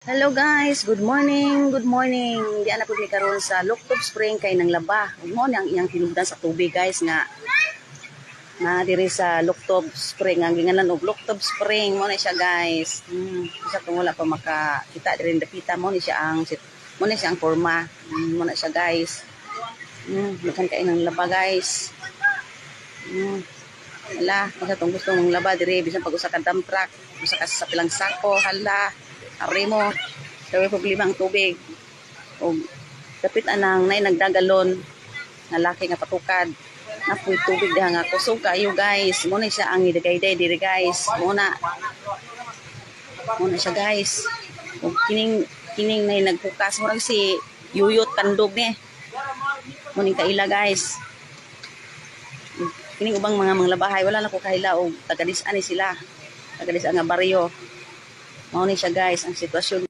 Hello guys, good morning, good morning. Diyan na po ni karon sa Looktop Spring kay nang laba. Mo nang iyang hinugdan sa tubig guys nga na diri sa Looktop Spring ang gingalan og Looktop Spring mo na siya guys. Isa tong wala pa makakita diri dapita mo ni siya ang forma. Mo na siya guys. Makan kay nang laba guys. Hala, masa tong gusto mong laba diri bisan pag usa ka dump truck, usa ka sa pilang sako, hala. Ari mo, sabi problema ang tubig. O, kapit anang nay nagdagalon, nga laki nga patukad. Napoy tubig diha nga kusog kayo guys. Muna siya ang idagayday diri guys. Muna siya guys. O, kining nay nagpukas. Murag si yuyot kandog ni. Muning kaila guys. Kining ubang mga labahay, wala na ko kahila o tagadis-an ni sila. Tagadis-an nga baryo. Mao ni siya guys ang sitwasyon.